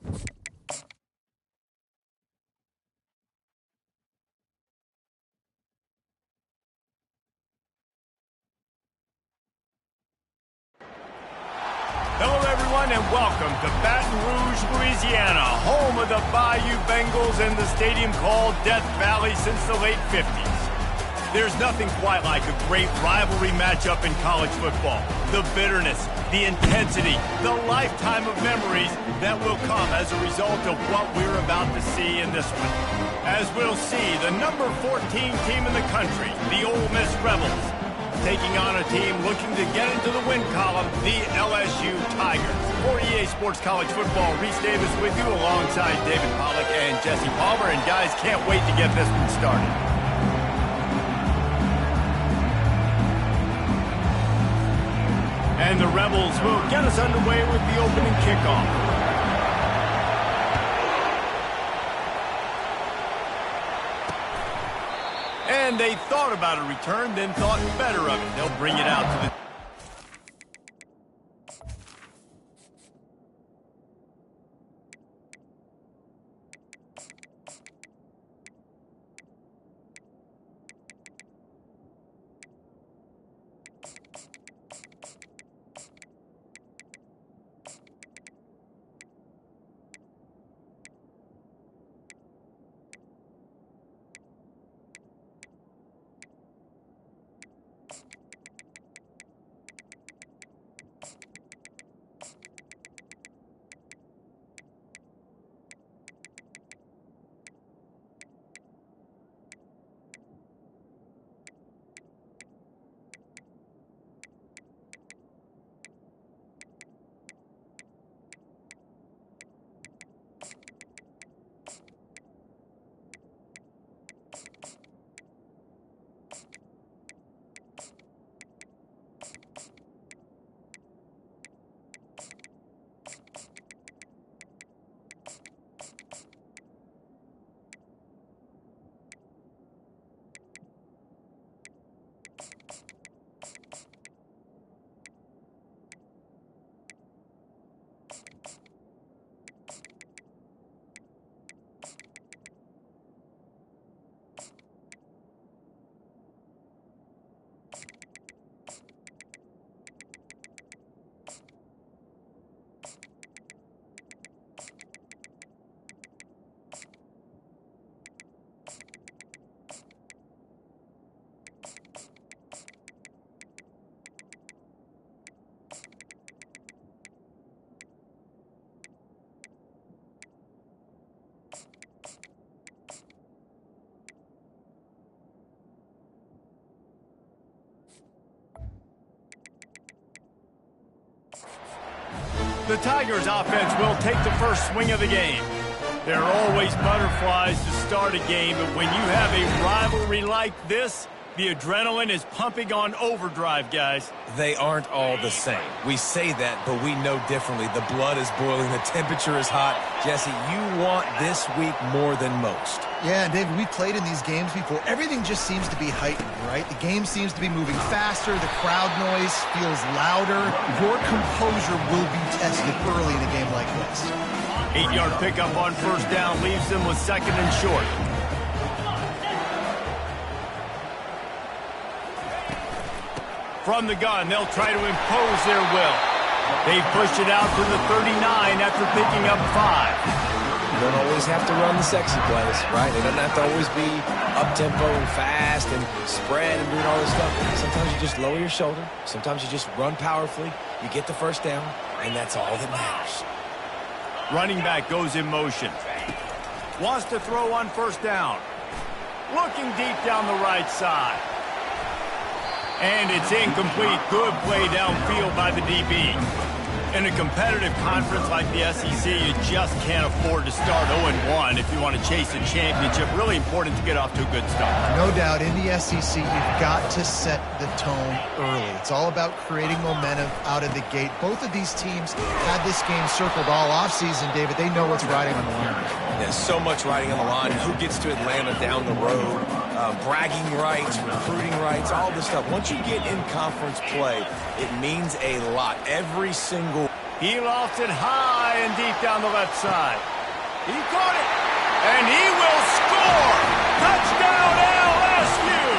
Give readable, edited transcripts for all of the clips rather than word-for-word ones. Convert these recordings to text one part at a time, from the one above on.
Hello, everyone, and welcome to Baton Rouge, Louisiana, home of the Bayou Bengals and the stadium called Death Valley since the late 50s. There's nothing quite like a great rivalry matchup in college football. The bitterness, the intensity, the lifetime of memories that will come as a result of what we're about to see in this one. As we'll see, the number 14 team in the country, the Ole Miss Rebels, taking on a team looking to get into the win column, the LSU Tigers. For EA Sports College Football, Reese Davis with you alongside David Pollack and Jesse Palmer. And guys, can't wait to get this one started. And the Rebels will get us underway with the opening kickoff. And they thought about a return, then thought better of it. They'll bring it out to the... The Tigers offense will take the first swing of the game. There are always butterflies to start a game, but when you have a rivalry like this, the adrenaline is pumping on overdrive, guys. They aren't all the same. We say that, but we know differently. The blood is boiling. The temperature is hot. Jesse, you want this week more than most. Yeah, and David, we played in these games before. Everything just seems to be heightened, right? The game seems to be moving faster. The crowd noise feels louder. Your composure will be tested early in a game like this. 8-yard pickup on first down leaves them with second and short. From the gun, they'll try to impose their will. They pushed it out to the 39 after picking up 5. You don't always have to run the sexy plays, right? It doesn't have to always be up-tempo and fast and spread and doing all this stuff. Sometimes you just lower your shoulder. Sometimes you just run powerfully. You get the first down, and that's all that matters. Running back goes in motion. Wants to throw on first down. Looking deep down the right side. And it's incomplete. Good play downfield by the DB. In a competitive conference like the SEC, you just can't afford to start 0-1 if you want to chase a championship. Really important to get off to a good start. No doubt, in the SEC, you've got to set the tone early. It's all about creating momentum out of the gate. Both of these teams had this game circled all offseason, David. They know what's riding on the line. There's so much riding on the line. Who gets to Atlanta down the road? Bragging rights, recruiting rights, all this stuff. Once you get in conference play, it means a lot. Every single He lofts it high and deep down the left side. He caught it, and he will score! Touchdown LSU!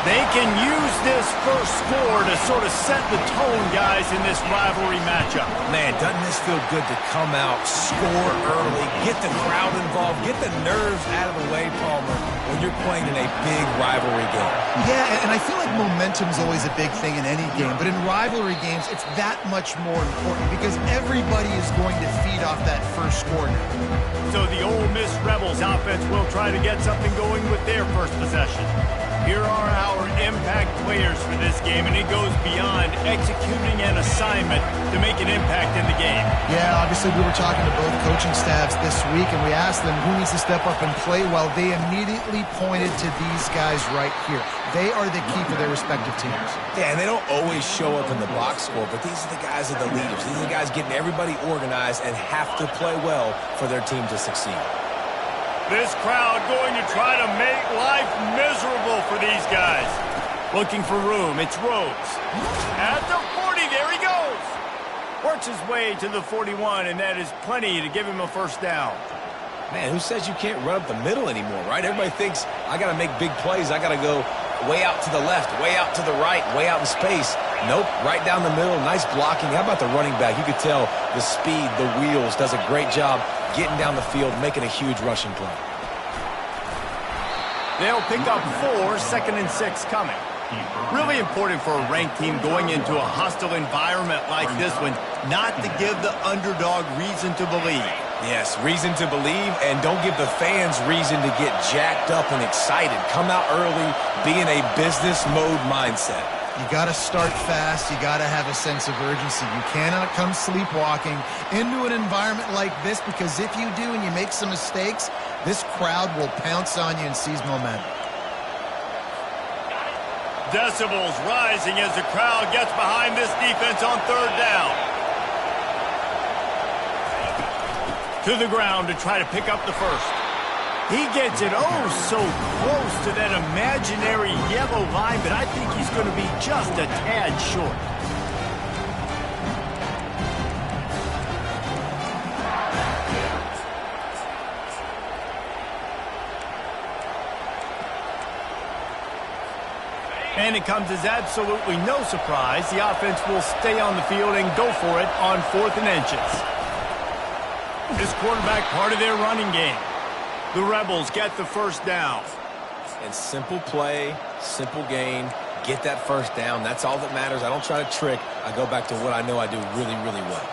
They can use this first score to sort of set the tone, guys, in this rivalry matchup. Man, doesn't this feel good to come out, score early, get the crowd involved, get the nerves out of the way, Palmer, when you're playing in a big rivalry game. Yeah, and I feel like momentum's always a big thing in any game, but in rivalry games, it's that much more important because everybody is going to feed off that first score now. So the Ole Miss Rebels offense will try to get something going with their first possession. Here are our impact players for this game, and it goes beyond executing an assignment to make an impact in the game. Yeah, obviously we were talking to both coaching staffs this week, and we asked them who needs to step up and play well. They immediately pointed to these guys right here. They are the key for their respective teams. Yeah, and they don't always show up in the box score, but these are the guys that are the leaders. These are the guys getting everybody organized and have to play well for their team to succeed. This crowd going to try to make life miserable for these guys. Looking for room, it's Rhodes. At the 40, there he goes. Works his way to the 41, and that is plenty to give him a first down. Man, who says you can't run up the middle anymore, right? Everybody thinks, I got to make big plays. I got to go way out to the left, way out to the right, way out in space. Nope, right down the middle, nice blocking. How about the running back? You could tell the speed, the wheels, does a great job getting down the field, making a huge rushing play. They'll pick up 4, 2nd and 6 coming. Really important for a ranked team going into a hostile environment like this one, not to give the underdog reason to believe. Yes, reason to believe, and don't give the fans reason to get jacked up and excited. Come out early, be in a business mode mindset. You got to start fast. You got to have a sense of urgency. You cannot come sleepwalking into an environment like this, because if you do and you make some mistakes, this crowd will pounce on you and seize momentum. Decibels rising as the crowd gets behind this defense on 3rd down. To the ground to try to pick up the first. He gets it so close to that imaginary yellow line, but I think he's going to be just a tad short. And it comes as absolutely no surprise. The offense will stay on the field and go for it on 4th and inches. This quarterback part of their running game. The Rebels get the first down. And simple play, simple gain, get that first down. That's all that matters. I don't try to trick. I go back to what I know I do really, really well.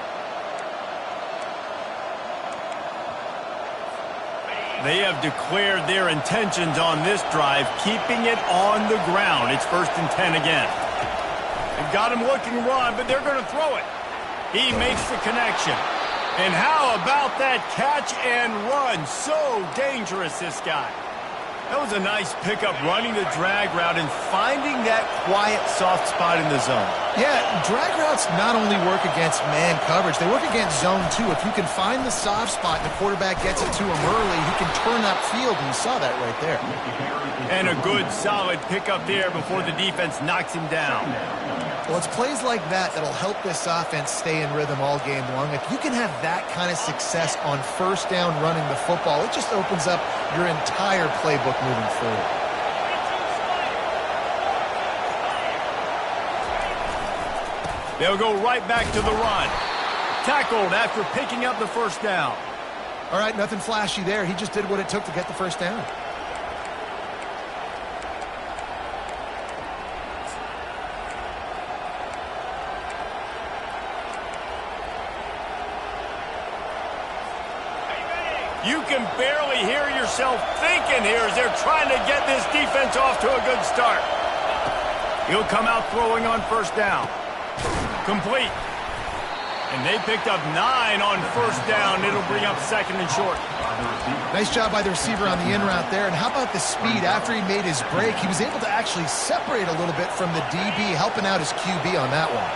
They have declared their intentions on this drive, keeping it on the ground. It's 1st and 10 again. They've got him looking to run, but they're going to throw it. He makes the connection. And how about that catch and run? So dangerous, this guy. That was a nice pickup, running the drag route and finding that quiet, soft spot in the zone. Yeah, drag routes not only work against man coverage, they work against zone too. If you can find the soft spot and the quarterback gets it to him early, he can turn upfield, and you saw that right there. And a good, solid pickup there before the defense knocks him down. Well, it's plays like that that'll help this offense stay in rhythm all game long. If you can have that kind of success on 1st down running the football, it just opens up your entire playbook moving forward. They'll go right back to the run. Tackled after picking up the first down. All right, nothing flashy there. He just did what it took to get the first down. You can barely hear yourself thinking here as they're trying to get this defense off to a good start. He'll come out throwing on 1st down. Complete. And they picked up 9 on 1st down. It'll bring up 2nd and short. Nice job by the receiver on the in route there. And how about the speed after he made his break? He was able to actually separate a little bit from the DB, helping out his QB on that one.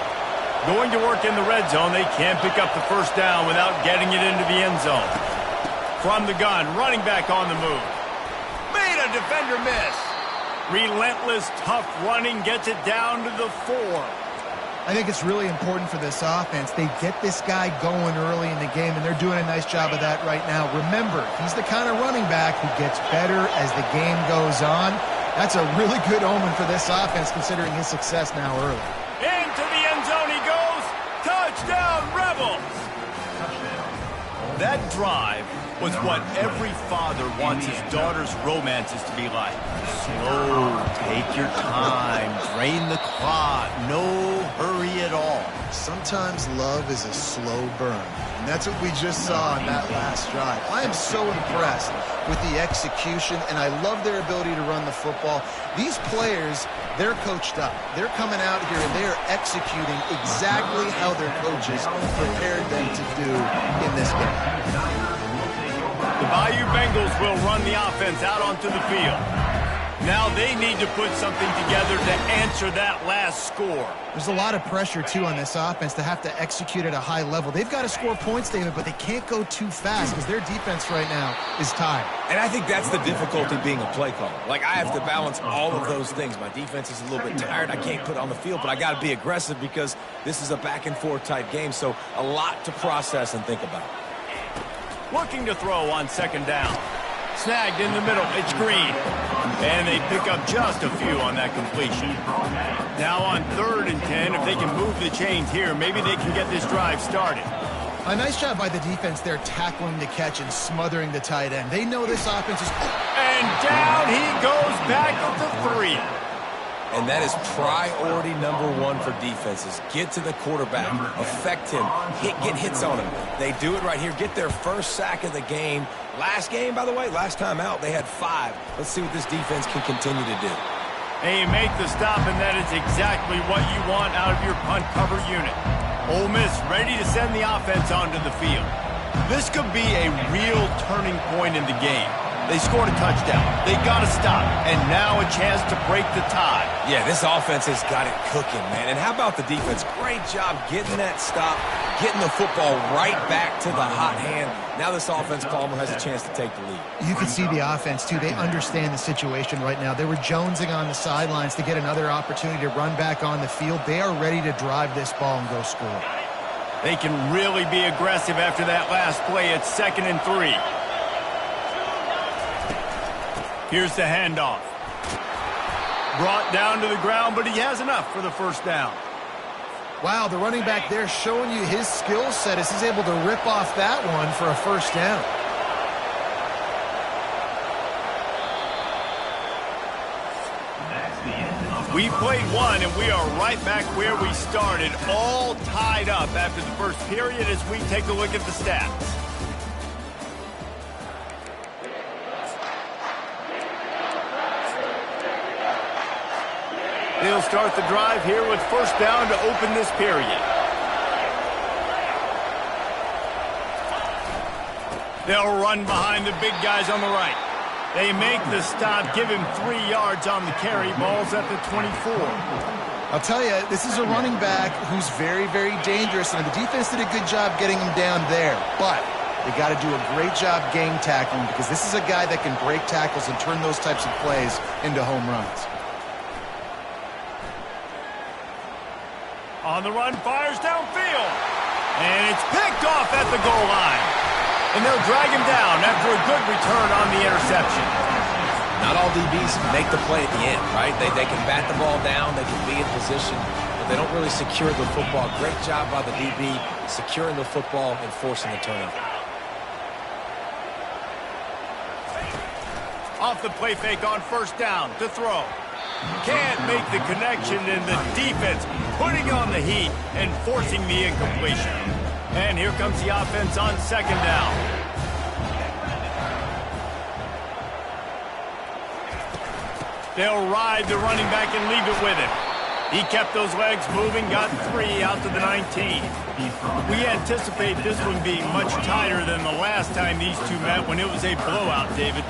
Going to work in the red zone. They can't pick up the first down without getting it into the end zone. From the gun, running back on the move. Made a defender miss. Relentless, tough running gets it down to the 4. I think it's really important for this offense. They get this guy going early in the game, and they're doing a nice job of that right now. Remember, he's the kind of running back who gets better as the game goes on. That's a really good omen for this offense, considering his success now early. Into the end zone he goes. Touchdown, Rebels! That drive was what every father wants his daughter's romances to be like. Slow, take your time, drain the clock, no hurry at all. Sometimes love is a slow burn, and that's what we just saw on that last drive. I am so impressed with the execution, and I love their ability to run the football. These players, they're coached up. They're coming out here, and they are executing exactly how their coaches prepared them to do in this game. The Bayou Bengals will run the offense out onto the field. Now they need to put something together to answer that last score. There's a lot of pressure, too, on this offense to have to execute at a high level. They've got to score points, David, but they can't go too fast because their defense right now is tired. And I think that's the difficulty being a play caller. Like, I have to balance all of those things. My defense is a little bit tired. I can't put it on the field, but I got to be aggressive because this is a back-and-forth type game, so a lot to process and think about. Looking to throw on second down. Snagged in the middle. It's Green. And they pick up just a few on that completion. Now on 3rd and 10, if they can move the chains here, maybe they can get this drive started. A nice job by the defense there, tackling the catch and smothering the tight end. They know this offense is... And down he goes back at the 3. And that is priority number 1 for defenses. Get to the quarterback, affect him, get hits on him. They do it right here. Get their first sack of the game. Last game, by the way, last time out, they had 5. Let's see what this defense can continue to do. They make the stop, and that is exactly what you want out of your punt cover unit. Ole Miss ready to send the offense onto the field. This could be a real turning point in the game. They scored a touchdown. They got to stop. And now a chance to break the tie. Yeah, this offense has got it cooking, man. And how about the defense? Great job getting that stop, getting the football right back to the hot hand. Now this offense, Palmer, has a chance to take the lead. You can see the offense, too. They understand the situation right now. They were jonesing on the sidelines to get another opportunity to run back on the field. They are ready to drive this ball and go score. They can really be aggressive after that last play. It's 2nd and 3. Here's the handoff. Brought down to the ground, but he has enough for the first down. Wow, the running back there showing you his skill set as he's able to rip off that one for a first down. We played one, and we are right back where we started, all tied up after the first period as we take a look at the stats. They'll start the drive here with first down to open this period. They'll run behind the big guys on the right. They make the stop, give him 3 yards on the carry. Ball's at the 24. I'll tell you, this is a running back who's very, very dangerous, and the defense did a good job getting him down there. But they got to do a great job game tackling because this is a guy that can break tackles and turn those types of plays into home runs. On the run, fires downfield. And it's picked off at the goal line. And they'll drag him down after a good return on the interception. Not all DBs make the play at the end, right? They can bat the ball down, they can be in position, but they don't really secure the football. Great job by the DB securing the football and forcing the turnover. Off the play fake on first down to throw. Can't make the connection, and the defense putting on the heat and forcing the incompletion. And here comes the offense on second down. They'll ride the running back and leave it with him. He kept those legs moving, got 3 out to the 19. We anticipate this one being much tighter than the last time these two met when it was a blowout, David.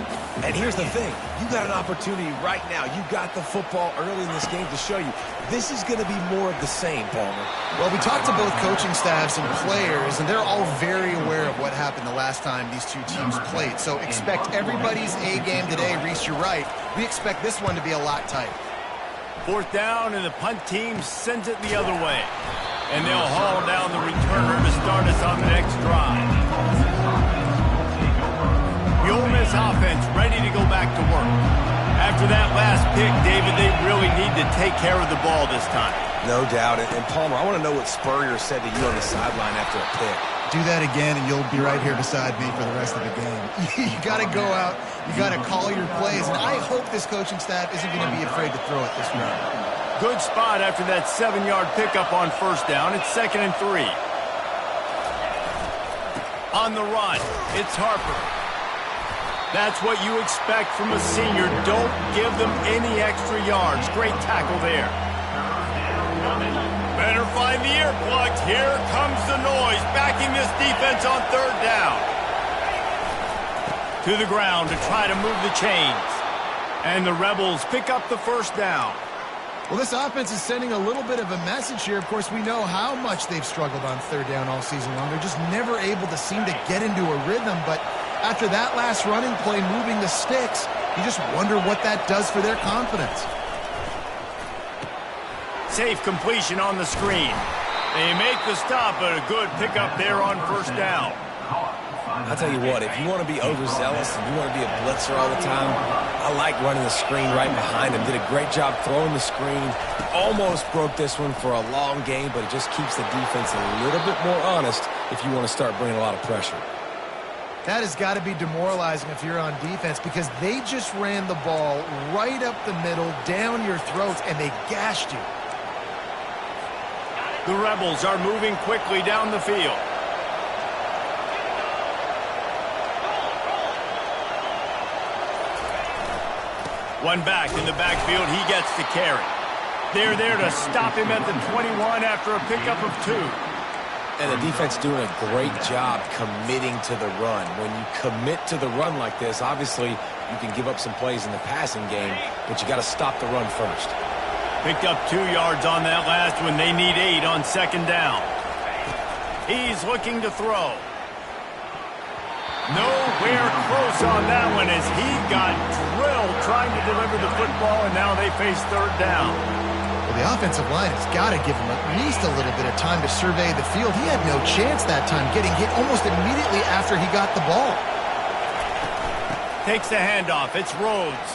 And here's the thing. You got an opportunity right now. You got the football early in this game to show you. This is going to be more of the same, Palmer. Well, we talked to both coaching staffs and players, and they're all very aware of what happened the last time these two teams played. So expect everybody's A game today. Reese, you're right. We expect this one to be a lot tighter. Fourth down, and the punt team sends it the other way. And they'll haul down the returner to start us on the next drive. The Ole Miss offense ready to go back to work. After that last pick, David, they really need to take care of the ball this time. No doubt. And Palmer, I want to know what Spurrier said to you on the sideline after a pick. Do that again, and you'll be right here beside me for the rest of the game. You got to go out. You got to call your plays, and I hope this coaching staff isn't going to be afraid to throw it this round. Good spot after that 7-yard pickup on first down. It's 2nd and 3. On the run, it's Harper. That's what you expect from a senior. Don't give them any extra yards. Great tackle there. Better find the earplugs. Here comes the noise. Backing this defense on third down. To the ground to try to move the chains. And the Rebels pick up the first down. Well, this offense is sending a little bit of a message here. Of course, we know how much they've struggled on third down all season long. They're just never able to seem to get into a rhythm. But after that last running play, moving the sticks, you just wonder what that does for their confidence. Safe completion on the screen. They make the stop, but a good pickup there on first down. I'll tell you what, if you want to be overzealous and you want to be a blitzer all the time, I like running the screen right behind him. Did a great job throwing the screen. Almost broke this one for a long game, but it just keeps the defense a little bit more honest if you want to start bringing a lot of pressure. That has got to be demoralizing if you're on defense, because they just ran the ball right up the middle, down your throats, and they gashed you. The Rebels are moving quickly down the field. One back in the backfield. He gets the carry. They're there to stop him at the 21 after a pickup of 2. And the defense doing a great job committing to the run. When you commit to the run like this, obviously you can give up some plays in the passing game, but you got to stop the run first. Picked up 2 yards on that last one. They need 8 on second down. He's looking to throw. Nowhere close on that one as he got drilled trying to deliver the football, and now they face third down. Well, the offensive line has got to give him at least a little bit of time to survey the field. He had no chance that time, getting hit almost immediately after he got the ball. Takes the handoff. It's Rhodes.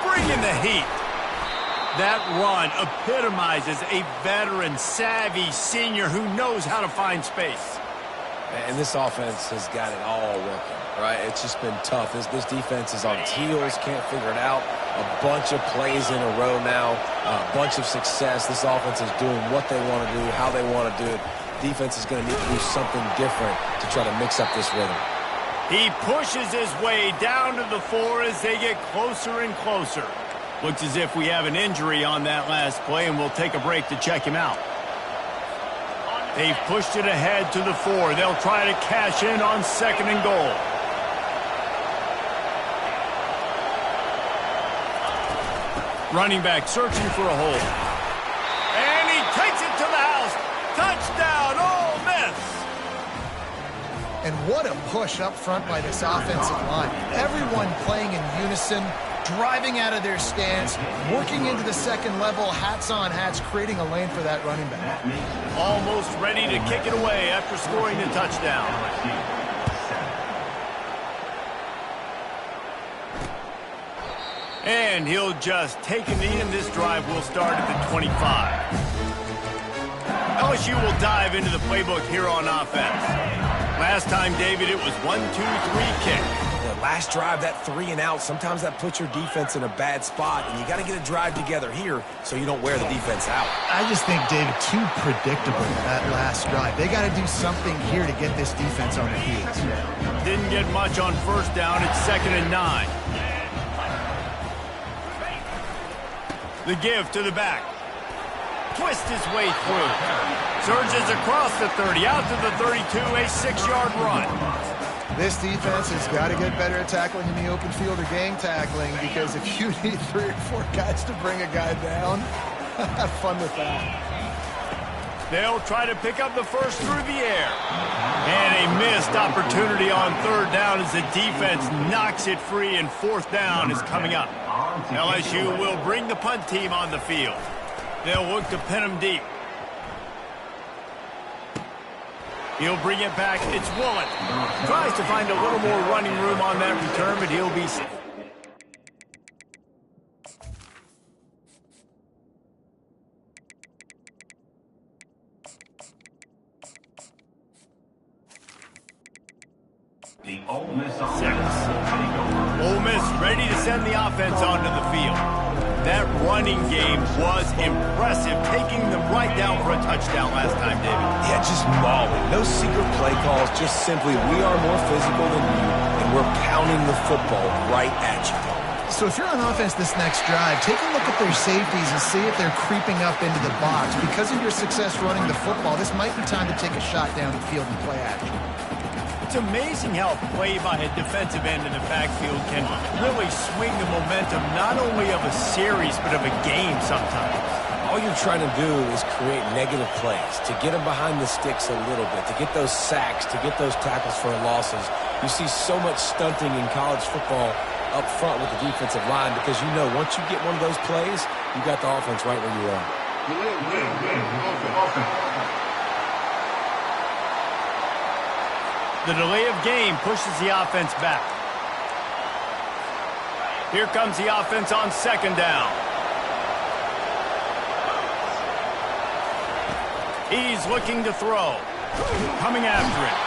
Bringing the heat. That run epitomizes a veteran, savvy senior who knows how to find space. And this offense has got it all working, right? It's just been tough. This defense is on its heels, can't figure it out. A bunch of plays in a row now, a bunch of success. This offense is doing what they want to do, how they want to do it. Defense is going to need to do something different to try to mix up this rhythm. He pushes his way down to the 4 as they get closer and closer. Looks as if we have an injury on that last play, and we'll take a break to check him out. They've pushed it ahead to the 4. They'll try to cash in on 2nd and goal. Running back searching for a hole. And he takes it to the house. Touchdown, Ole Miss! And what a push up front by this offensive line. Everyone playing in unison, driving out of their stance, working into the second level, hats on hats, creating a lane for that running back. Almost ready to kick it away after scoring the touchdown. And he'll just take a knee, and this drive will start at the 25. LSU will dive into the playbook here on offense. Last time, David, it was 1-2-3 kick. The last drive, that 3 and out, sometimes that puts your defense in a bad spot, and you got to get a drive together here so you don't wear the defense out. I just think, David, too predictable that last drive. They got to do something here to get this defense on their heels. Didn't get much on first down. It's 2nd and 9. The give to the back. Twist his way through. Surges across the 30, out to the 32, a 6-yard run. This defense has got to get better at tackling in the open field or gang tackling, because if you need 3 or 4 guys to bring a guy down, have fun with that. They'll try to pick up the first through the air. And a missed opportunity on third down as the defense knocks it free, and fourth down is coming up. LSU will bring the punt team on the field. They'll look to pin him deep. He'll bring it back. It's Woolen. Tries to find a little more running room on that return, but he'll be... The Ole Miss Ole Miss ready to send the offense onto the field. That running game was impressive, taking them right down for a touchdown last time, David. Yeah, just mauling. No secret play calls, just simply we are more physical than you, and we're pounding the football right at you. So if you're on offense this next drive, take a look at their safeties and see if they're creeping up into the box. Because of your success running the football, this might be time to take a shot down the field and play action. It's amazing how a play by a defensive end in the backfield can really swing the momentum not only of a series but of a game sometimes. All you're trying to do is create negative plays, to get them behind the sticks a little bit, to get those sacks, to get those tackles for losses. You see so much stunting in college football up front with the defensive line because you know once you get one of those plays, you got the offense right where you are. The delay of game pushes the offense back. Here comes the offense on second down. He's looking to throw. Coming after it.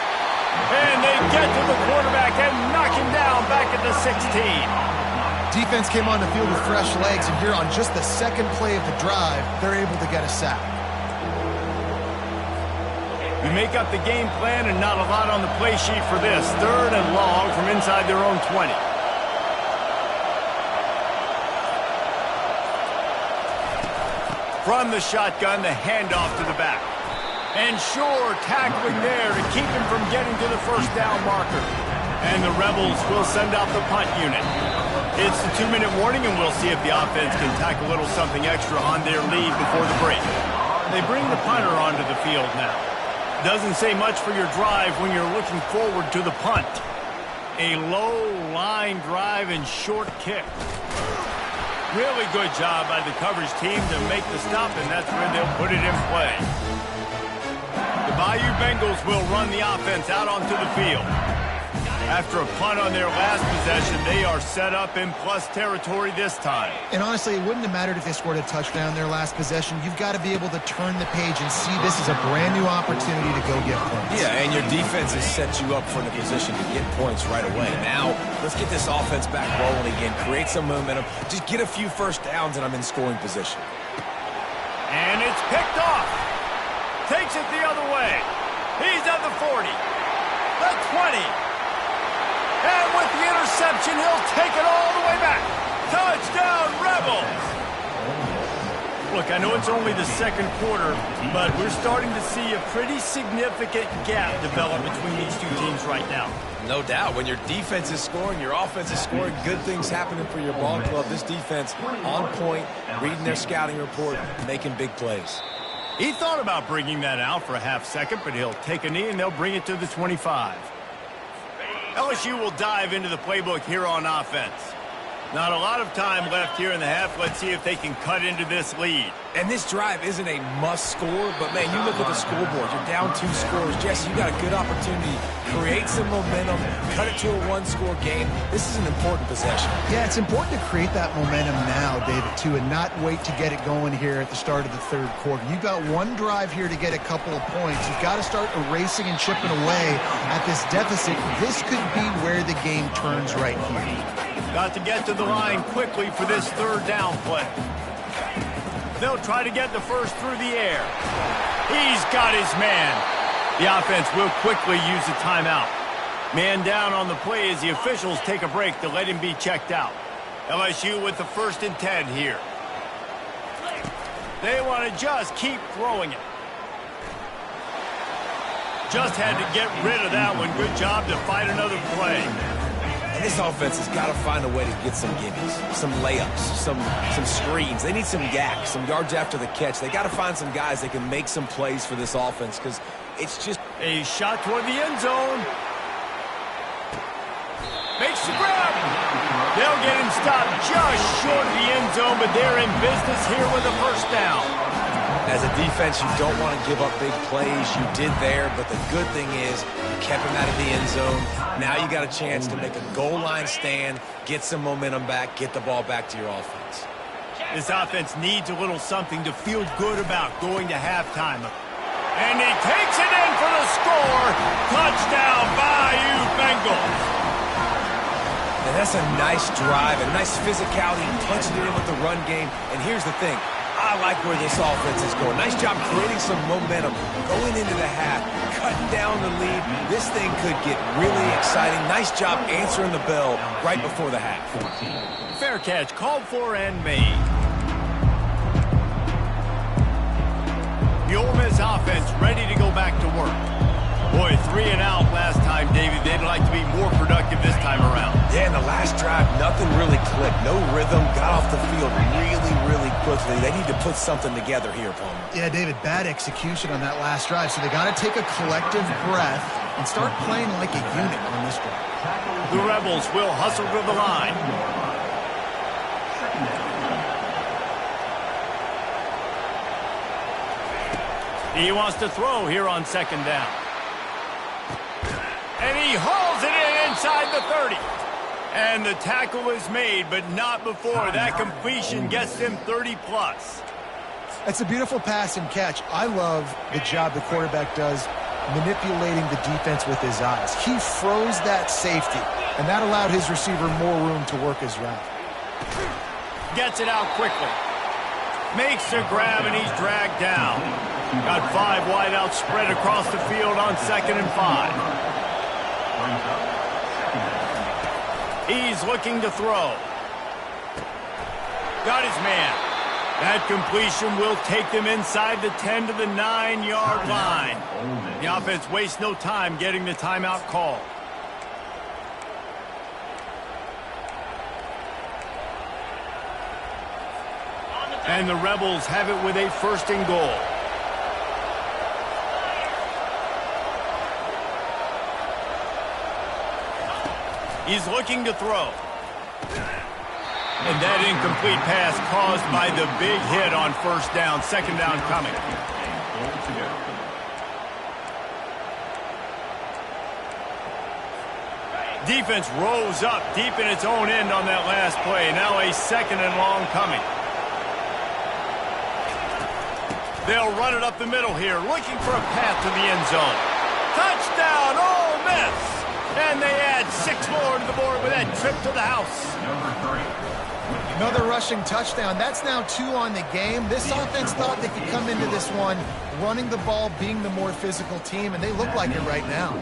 And they get to the quarterback and knock him down back at the 16. Defense came on the field with fresh legs, and here on just the second play of the drive, they're able to get a sack. You make up the game plan and not a lot on the play sheet for this. Third and long from inside their own 20. From the shotgun, the handoff to the back. And sure, tackling there to keep him from getting to the first down marker. And the Rebels will send out the punt unit. It's the 2-minute warning, and we'll see if the offense can tack a little something extra on their lead before the break. They bring the punter onto the field now. Doesn't say much for your drive when you're looking forward to the punt. A low line drive and short kick. Really good job by the coverage team to make the stop, and that's where they'll put it in play. The Bayou Bengals will run the offense out onto the field. After a punt on their last possession, they are set up in plus territory this time. And honestly, it wouldn't have mattered if they scored a touchdown their last possession. You've got to be able to turn the page and see this is a brand new opportunity to go get points. Yeah, and your defense has set you up for the position to get points right away. Now, let's get this offense back rolling again, create some momentum, just get a few first downs, and I'm in scoring position. And it's picked off. Takes it the other way. He's at the 40, the 20. And with the interception, he'll take it all the way back. Touchdown, Rebels! Look, I know it's only the second quarter, but we're starting to see a pretty significant gap develop between these two teams right now. No doubt. When your defense is scoring, your offense is scoring, good things happening for your ball club. This defense on point, reading their scouting report, making big plays. He thought about bringing that out for a half second, but he'll take a knee and they'll bring it to the 25. LSU will dive into the playbook here on offense. Not a lot of time left here in the half. Let's see if they can cut into this lead. And this drive isn't a must score, but man, you look at the scoreboard. You're down 2 scores. Jesse, you got a good opportunity. Create some momentum. Cut it to a 1-score game. This is an important possession. Yeah, it's important to create that momentum now, David, too, and not wait to get it going here at the start of the third quarter. You've got one drive here to get a couple of points. You've got to start erasing and chipping away at this deficit. This could be where the game turns right here. Got to get to the line quickly for this third down play. They'll try to get the first through the air. He's got his man. The offense will quickly use a timeout. Man down on the play as the officials take a break to let him be checked out. LSU with the 1st and 10 here. They want to just keep throwing it. Just had to get rid of that one. Good job to fight another play. And this offense has got to find a way to get some gimmies, some layups, some screens. They need some yak, some yards after the catch. They got to find some guys that can make some plays for this offense because it's just a shot toward the end zone. Makes the grab. They'll get him stopped just short of the end zone, but they're in business here with a first down. As a defense, you don't want to give up big plays. You did there, but the good thing is you kept him out of the end zone. Now you got a chance to make a goal line stand, get some momentum back, get the ball back to your offense. This offense needs a little something to feel good about going to halftime. And he takes it in for the score. Touchdown, Bayou Bengals. And that's a nice drive, a nice physicality, punching it in with the run game. And here's the thing. I like where this offense is going. Nice job creating some momentum, going into the half, cutting down the lead. This thing could get really exciting. Nice job answering the bell right before the half. Fair catch, called for and made. The Ole Miss offense ready to go back to work. Boy, 3 and out last time, David. They'd like to be more productive this time around. Yeah, in the last drive, nothing really clicked. No rhythm, got off the field really quickly. They need to put something together here, Palmer. Yeah, David, bad execution on that last drive, so they got to take a collective breath and start playing like a unit on this drive. The Rebels will hustle to the line. He wants to throw here on second down. And he hauls it in inside the 30. And the tackle is made, but not before that completion gets him 30-plus. That's a beautiful pass and catch. I love the job the quarterback does manipulating the defense with his eyes. He froze that safety, and that allowed his receiver more room to work his route. Gets it out quickly. Makes the grab, and he's dragged down. Got 5 wideouts spread across the field on 2nd and 5. He's looking to throw. Got his man. That completion will take them inside the 10 to the 9-yard line. The offense wastes no time getting the timeout call. And the Rebels have it with a 1st and goal. He's looking to throw. And that incomplete pass caused by the big hit on 1st down. 2nd down coming. Defense rose up deep in its own end on that last play. Now a 2nd and long coming. They'll run it up the middle here, looking for a path to the end zone. Touchdown, Ole Miss! And they add 6 more to the board with that trip to the house. Another rushing touchdown. That's now 2 on the game. This offense thought they could come into this one running the ball, being the more physical team, and they look like it right now.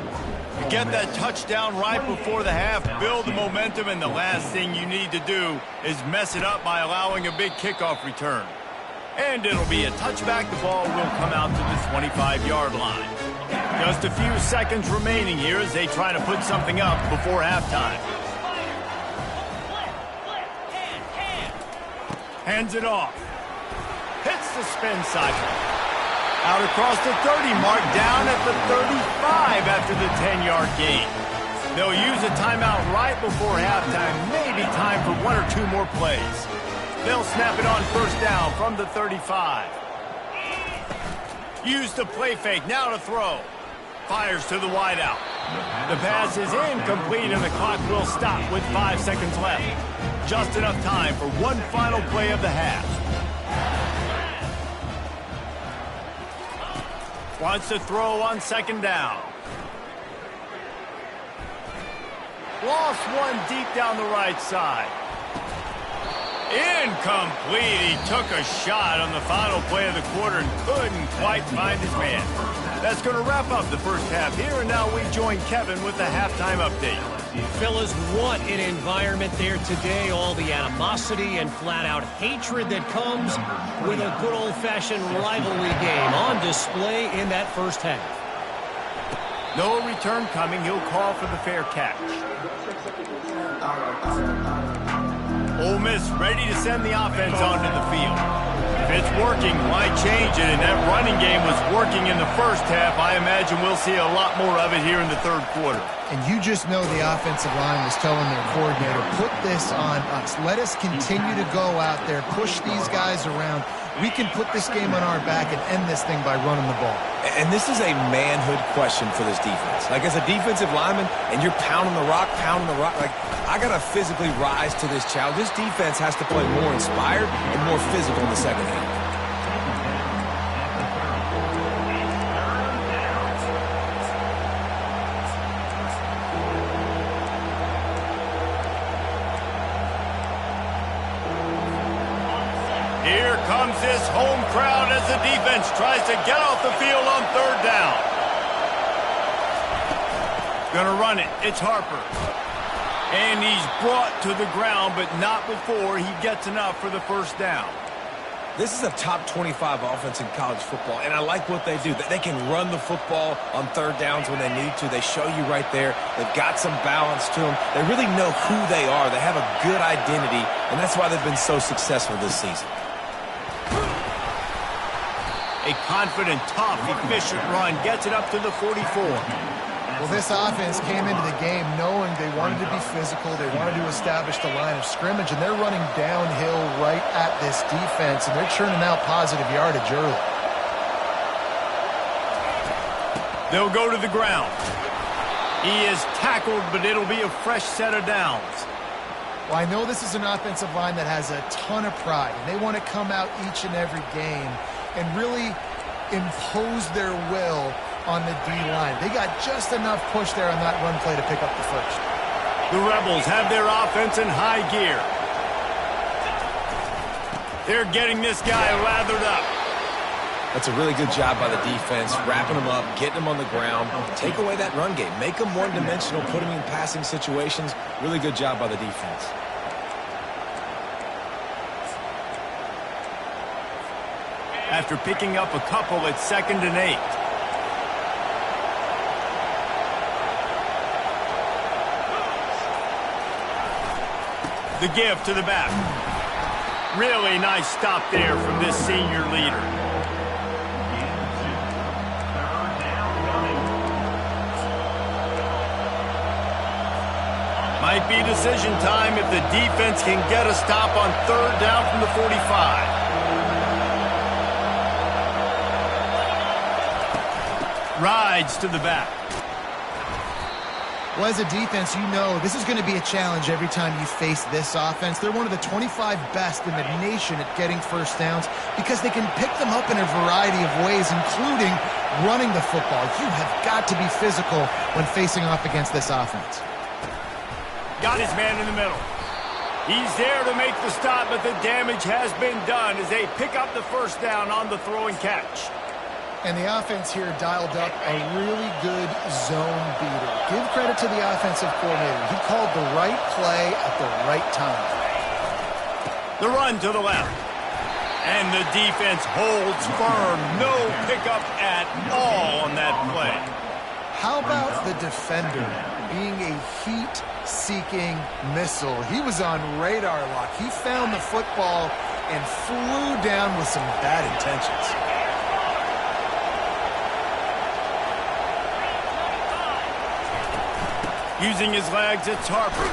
You get that touchdown right before the half, build the momentum, and the last thing you need to do is mess it up by allowing a big kickoff return. And it'll be a touchback. The ball will come out to the 25-yard line. Just a few seconds remaining here as they try to put something up before halftime. Hands it off. Hits the spin cycle. Out across the 30 mark, down at the 35 after the 10-yard gain. They'll use a timeout right before halftime. Maybe time for 1 or 2 more plays. They'll snap it on 1st down from the 35. Use the play fake, now to throw. Fires to the wideout. The pass is incomplete and the clock will stop with 5 seconds left. Just enough time for one final play of the half. Wants to throw on 2nd down. Lost one deep down the right side. Incomplete. He took a shot on the final play of the quarter and couldn't quite find his man. That's going to wrap up the first half here, and now we join Kevin with the halftime update. Fellas, what an environment there today. All the animosity and flat-out hatred that comes with a good old-fashioned rivalry game on display in that first half. No return coming. He'll call for the fair catch. Ole Miss ready to send the offense onto the field. If it's working, why change it? And that running game was working in the first half. I imagine we'll see a lot more of it here in the third quarter. And you just know the offensive line was telling their coordinator, put this on us. Let us continue to go out there, push these guys around. We can put this game on our back and end this thing by running the ball. And this is a manhood question for this defense. Like, as a defensive lineman, and you're pounding the rock, like, I got to physically rise to this challenge. This defense has to play more inspired and more physical in the second half. Here comes this home crowd as the defense tries to get off the field on third down. Gonna run it. It's Harper. And he's brought to the ground, but not before he gets enough for the first down. This is a top 25 offense in college football, and I like what they do. They can run the football on third downs when they need to. They show you right there. They've got some balance to them. They really know who they are. They have a good identity, and that's why they've been so successful this season. A confident, tough, efficient run gets it up to the 44. Well, this offense came into the game knowing they wanted to be physical, they wanted to establish the line of scrimmage, and they're running downhill right at this defense, and they're churning out positive yardage early. They'll go to the ground. He is tackled, but it'll be a fresh set of downs. Well, I know this is an offensive line that has a ton of pride, and they want to come out each and every game and really impose their will on the D-line. They got just enough push there on that run play to pick up the first. The Rebels have their offense in high gear. They're getting this guy lathered up. That's a really good job by the defense, wrapping him up, getting him on the ground. Take away that run game. Make him one-dimensional, put him in passing situations. Really good job by the defense. After picking up a couple, it's 2nd and 8. The give to the back. Really nice stop there from this senior leader. Might be decision time if the defense can get a stop on third down from the 45. Rides to the back. Well, as a defense, you know this is going to be a challenge every time you face this offense. They're one of the 25 best in the nation at getting first downs because they can pick them up in a variety of ways, including running the football. You have got to be physical when facing off against this offense. Got his man in the middle. He's there to make the stop, but the damage has been done as they pick up the first down on the throw and catch. And the offense here dialed up a really good zone beater. Give credit to the offensive coordinator. He called the right play at the right time. The run to the left. And the defense holds firm. No pickup at all on that play. How about the defender being a heat-seeking missile? He was on radar lock. He found the football and flew down with some bad intentions. Using his legs, it's Harper.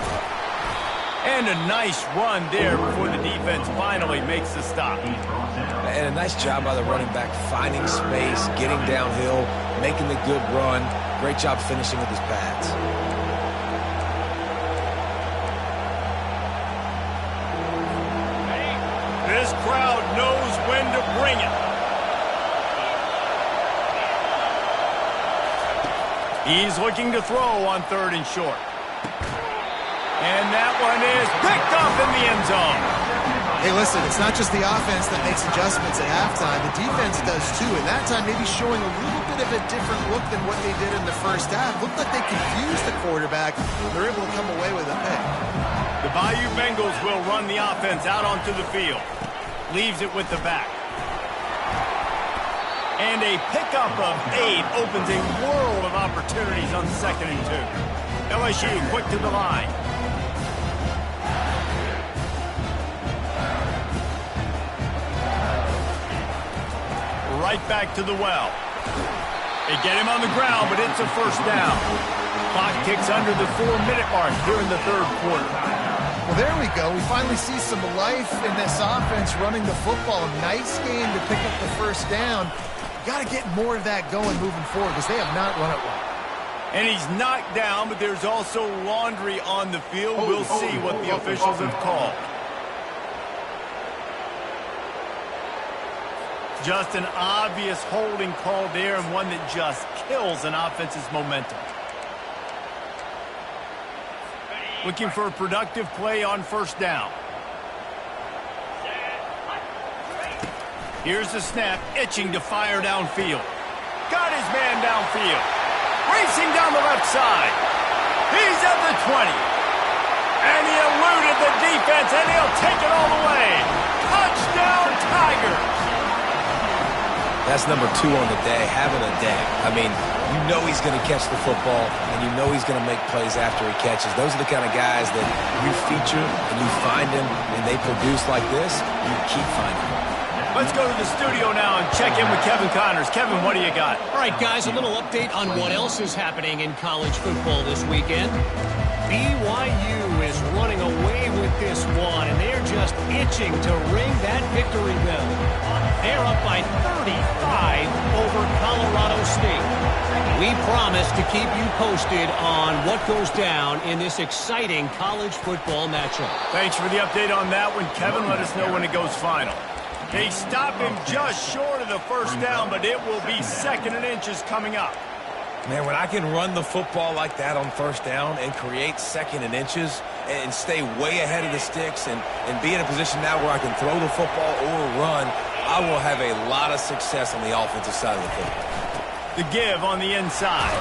And a nice run there before the defense finally makes the stop. And a nice job by the running back, finding space, getting downhill, making the good run. Great job finishing with his pads. This crowd knows when to bring it. He's looking to throw on third and short. And that one is picked up in the end zone. Hey, listen, it's not just the offense that makes adjustments at halftime. The defense does too, and that time maybe showing a little bit of a different look than what they did in the first half. Looked like they confused the quarterback. They're able to come away with a pick. The Bayou Bengals will run the offense out onto the field. Leaves it with the back. And a pickup of 8 opens a world of opportunities on 2nd and 2. LSU quick to the line. right back to the well. They get him on the ground, but it's a first down. Clock ticks under the 4-minute mark here in the third quarter. Well, there we go. We finally see some life in this offense running the football. Nice game to pick up the first down. Got to get more of that going moving forward because they have not run it well. And he's knocked down, but there's also laundry on the field. We'll see what the officials have called. Just an obvious holding call there, and one that just kills an offense's momentum. Looking for a productive play on first down. Here's the snap, itching to fire downfield. Got his man downfield. Racing down the left side. He's at the 20. And he eluded the defense, and he'll take it all the way. Touchdown, Tigers. That's number 2 on the day, having a day. I mean, you know he's going to catch the football, and you know he's going to make plays after he catches. Those are the kind of guys that you feature and you find them, and they produce like this, you keep finding them. Let's go to the studio now and check in with Kevin Connors. Kevin, what do you got? All right, guys, a little update on what else is happening in college football this weekend. BYU is running away with this one, and they're just itching to ring that victory bell. They're up by 35 over Colorado State. We promise to keep you posted on what goes down in this exciting college football matchup. Thanks for the update on that one, Kevin. Let us know when it goes final. They stop him just short of the first down, but it will be 2nd and inches coming up. Man, when I can run the football like that on first down and create 2nd and inches and stay way ahead of the sticks and be in a position now where I can throw the football or run, I will have a lot of success on the offensive side of the football. The give on the inside.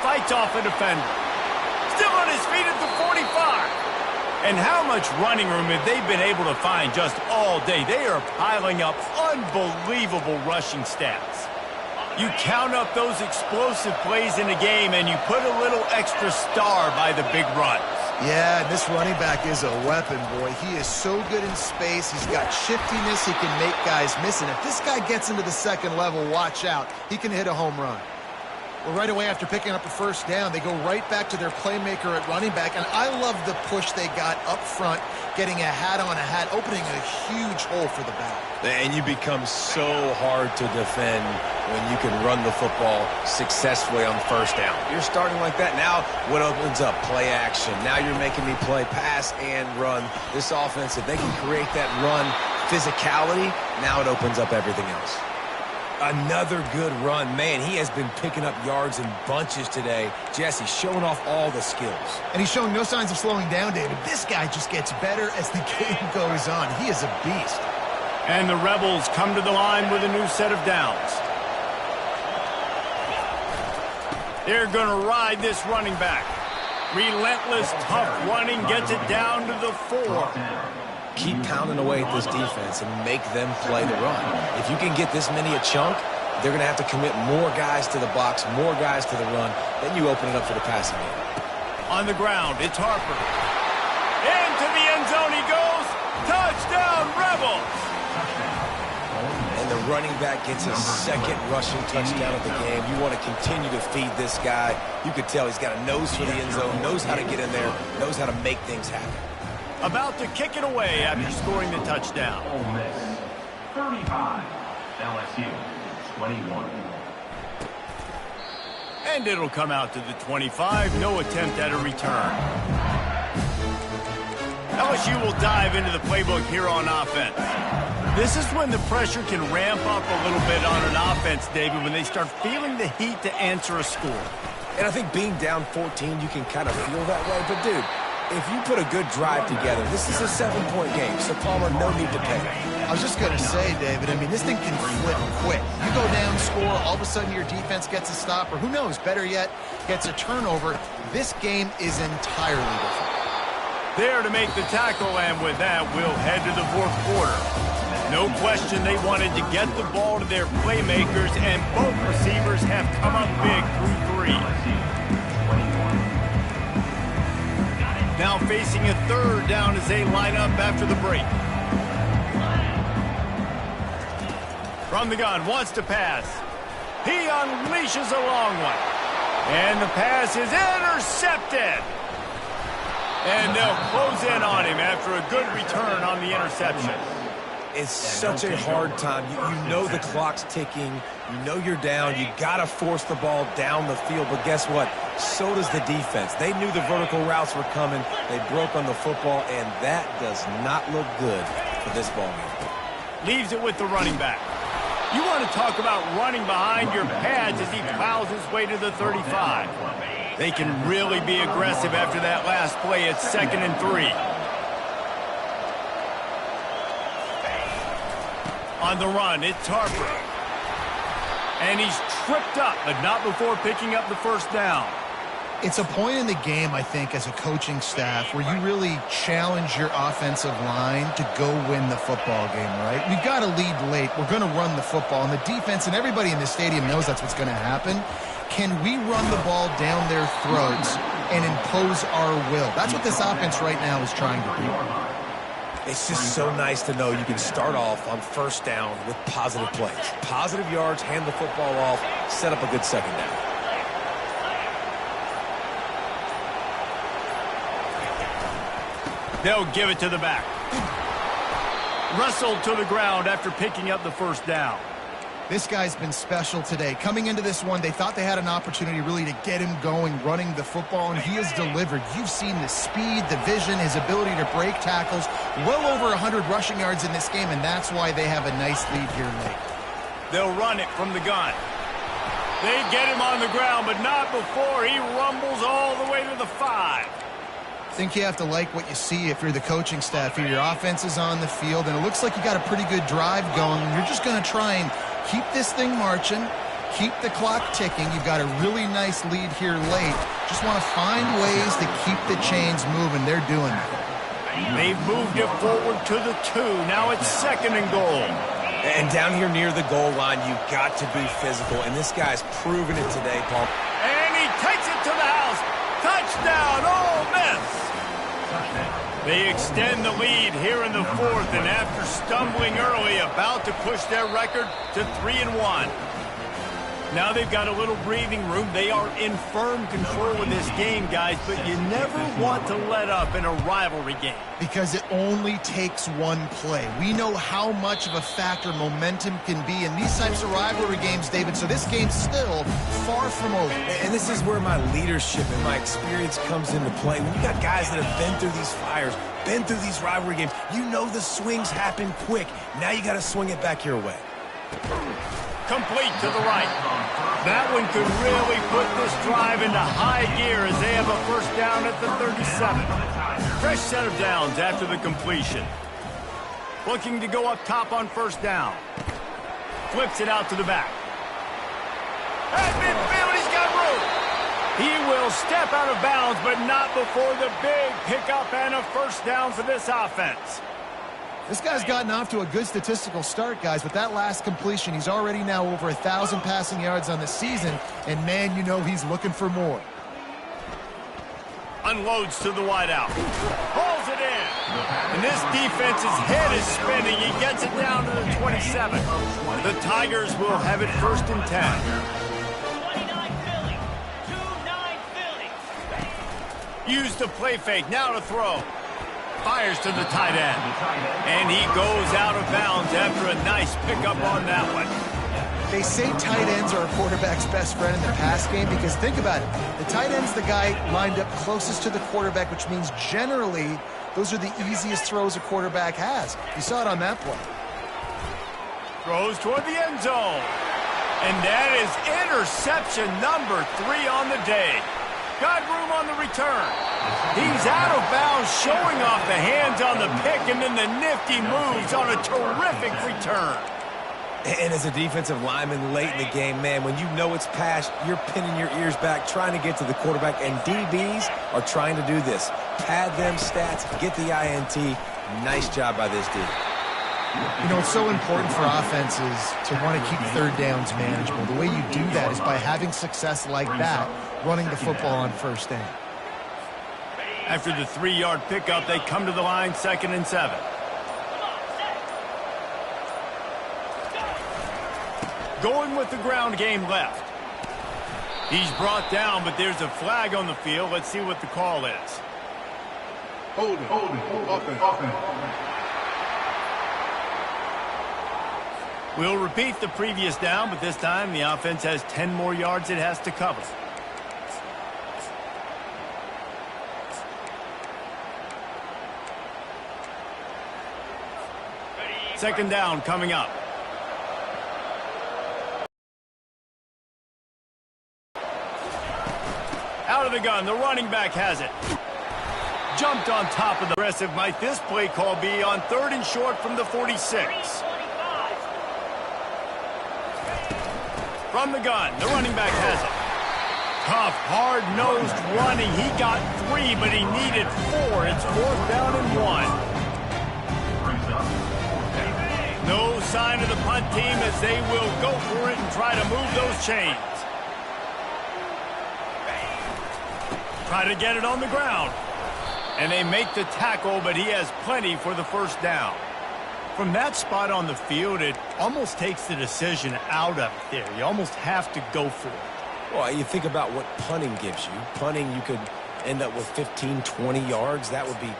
Fights off a defender. Still on his feet at the 45. And how much running room have they been able to find just all day? They are piling up unbelievable rushing stats. You count up those explosive plays in the game, and you put a little extra star by the big runs. Yeah, this running back is a weapon, boy. He is so good in space. He's got shiftiness. He can make guys miss. And if this guy gets into the second level, watch out. He can hit a home run. Well, right away after picking up a first down, they go right back to their playmaker at running back. And I love the push they got up front, getting a hat on a hat, opening a huge hole for the back. And you become so hard to defend when you can run the football successfully on first down. You're starting like that. Now what opens up? Play action. Now you're making me play pass and run. This offense, if they can create that run physicality, now it opens up everything else. Another good run. Man, he has been picking up yards in bunches today. Jesse, showing off all the skills. And he's showing no signs of slowing down, David. This guy just gets better as the game goes on. He is a beast. And the Rebels come to the line with a new set of downs. They're going to ride this running back. Relentless, tough running, gets it down to the 4. Keep pounding away at this defense and make them play the run. If you can get this many a chunk, they're going to have to commit more guys to the box, more guys to the run. Then you open it up for the passing game. On the ground, it's Harper. Into the end zone he goes. Touchdown, Rebels! And the running back gets his 2nd rushing touchdown of the game. You want to continue to feed this guy. You could tell he's got a nose for the end zone, knows how to get in there, knows how to make things happen. About to kick it away after scoring the touchdown. Ole Miss 35, LSU 21. And it'll come out to the 25. No attempt at a return. LSU will dive into the playbook here on offense. This is when the pressure can ramp up a little bit on an offense, David, when they start feeling the heat to answer a score. And I think being down 14, you can kind of feel that way. But, dude, if you put a good drive together, this is a 7-point game, so Palmer, no need to panic. I was just going to say, David, I mean, this thing can flip quick. You go down, score, all of a sudden your defense gets a stop, or who knows, better yet, gets a turnover. This game is entirely different. There to make the tackle, and with that, we'll head to the 4th quarter. No question they wanted to get the ball to their playmakers, and both receivers have come up big through 3. Now facing a 3rd down as they line up after the break. From the gun, wants to pass. He unleashes a long one. And the pass is intercepted. And they'll close in on him after a good return on the interception. It's such a hard time. You know the clock's ticking. You know you're down. You got to force the ball down the field. But guess what? So does the defense. They knew the vertical routes were coming. They broke on the football, and that does not look good for this ball game. Leaves it with the running back. You want to talk about running behind your pads as he plows his way to the 35. They can really be aggressive after that last play at 2nd and 3. On the run, it's Harper. And he's tripped up, but not before picking up the first down. It's a point in the game, I think, as a coaching staff where you really challenge your offensive line to go win the football game, right? We've got to lead late. We're going to run the football. And the defense and everybody in the stadium knows that's what's going to happen. Can we run the ball down their throats and impose our will? That's what this offense right now is trying to do. It's just so nice to know you can start off on first down with positive plays. Positive yards, hand the football off, set up a good second down. They'll give it to the back. Wrestled to the ground after picking up the first down. This guy's been special today. Coming into this one, they thought they had an opportunity really to get him going, running the football, and he has delivered. You've seen the speed, the vision, his ability to break tackles. Well over 100 rushing yards in this game, and that's why they have a nice lead here late. They'll run it from the gun. They get him on the ground, but not before he rumbles all the way to the 5. I think you have to like what you see if you're the coaching staff here. Your offense is on the field, and it looks like you got a pretty good drive going. You're just going to try and keep this thing marching, keep the clock ticking. You've got a really nice lead here late. Just want to find ways to keep the chains moving. They're doing it. They've moved it forward to the 2. Now it's 2nd and goal. And down here near the goal line, you've got to be physical. And this guy's proven it today, Paul. And he takes it to the house. Touchdown, Ole Miss. They extend the lead here in the 4th, and after stumbling early, about to push their record to 3-1. Now they've got a little breathing room. They are in firm control of this game, guys, but you never want to let up in a rivalry game. Because it only takes one play. We know how much of a factor momentum can be in these types of rivalry games, David, so this game's still far from over. And this is where my leadership and my experience comes into play. When you got guys that have been through these fires, been through these rivalry games, you know the swings happen quick. Now you got to swing it back your way. Complete to the right. That one could really put this drive into high gear as they have a first down at the 37. Fresh set of downs after the completion. Looking to go up top on first down. Flips it out to the back. At midfield, he's got room. He will step out of bounds, but not before the big pickup and a first down for this offense. This guy's gotten off to a good statistical start, guys, but that last completion, he's already now over 1,000 passing yards on the season, and man, you know he's looking for more. Unloads to the wideout. Pulls it in. And this defense's head is spinning. He gets it down to the 27. The Tigers will have it 1st and 10. Use the play fake. Now to throw. Fires to the tight end. And he goes out of bounds after a nice pickup on that one. They say tight ends are a quarterback's best friend in the pass game because think about it. The tight end's the guy lined up closest to the quarterback, which means generally those are the easiest throws a quarterback has. You saw it on that play. Throws toward the end zone. And that is interception number 3 on the day. Got room on the return. He's out of bounds, showing off the hands on the pick, and then the nifty moves on a terrific return. And as a defensive lineman late in the game, man, when you know it's past, you're pinning your ears back, trying to get to the quarterback, and DBs are trying to do this. Pad them stats, get the INT. Nice job by this dude. You know, it's so important for offenses to want to keep third downs manageable. The way you do that is by having success like that, running the football on first down. After the 3-yard pickup, they come to the line 2nd and 7. going with the ground game left. He's brought down, but there's a flag on the field. Let's see what the call is. Holding, offense. We'll repeat the previous down, but this time the offense has 10 more yards it has to cover. Second down coming up. Out of the gun, the running back has it. Jumped on top of the aggressive. Might this play call be on 3rd and short from the 46? From the gun, the running back has it. Tough, hard-nosed running. He got 3, but he needed 4. It's 4th down and 1. No sign of the punt team as they will go for it and try to move those chains. Try to get it on the ground. And they make the tackle, but he has plenty for the first down. From that spot on the field, it almost takes the decision out of it there. You almost have to go for it. Well, you think about what punting gives you. Punting, you could end up with 15, 20 yards. That would be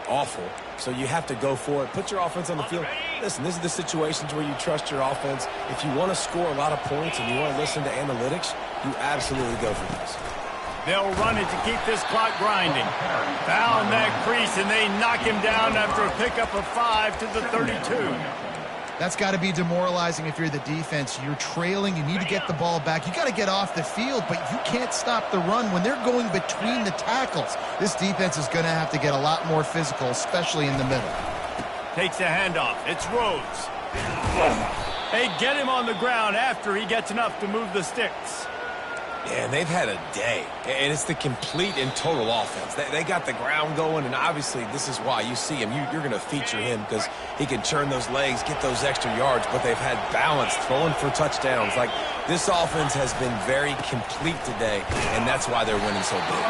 awful. So you have to go for it. Put your offense on the field. Listen, this is the situations where you trust your offense. If you want to score a lot of points and you want to listen to analytics, you absolutely go for this. They'll run it to keep this clock grinding. Found that crease, and they knock him down after a pickup of 5 to the 32. That's got to be demoralizing if you're the defense. You're trailing. You need to get the ball back. You got to get off the field, but you can't stop the run when they're going between the tackles. This defense is going to have to get a lot more physical, especially in the middle. Takes a handoff. It's Rhodes. They get him on the ground after he gets enough to move the sticks. Yeah, they've had a day, and it's the complete and total offense. They got the ground going, and obviously this is why you see him. You're going to feature him because he can churn those legs, get those extra yards, but they've had balance, throwing for touchdowns. Like, this offense has been very complete today, and that's why they're winning so big.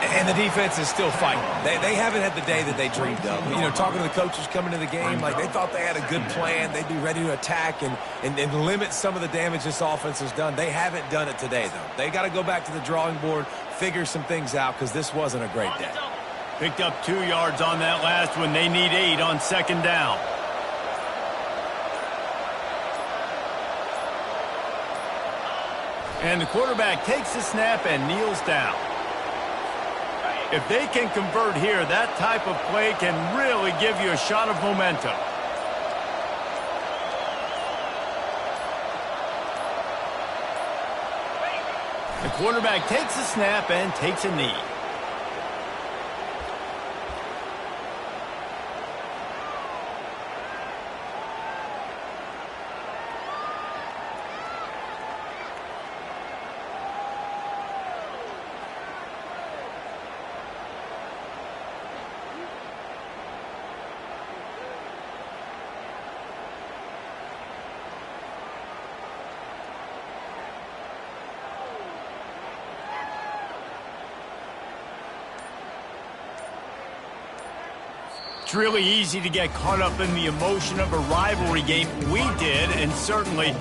And the defense is still fighting. They haven't had the day that they dreamed of. You know, talking to the coaches coming to the game, like, they thought they had a good plan. They'd be ready to attack and limit some of the damage this offense has done. They haven't done it today, though. They got to go back to the drawing board, figure some things out, because this wasn't a great day. Picked up 2 yards on that last one. They need 8 on second down. And the quarterback takes the snap and kneels down. If they can convert here, that type of play can really give you a shot of momentum. The quarterback takes the snap and takes a knee. It's really easy to get caught up in the emotion of a rivalry game. We did, and certainly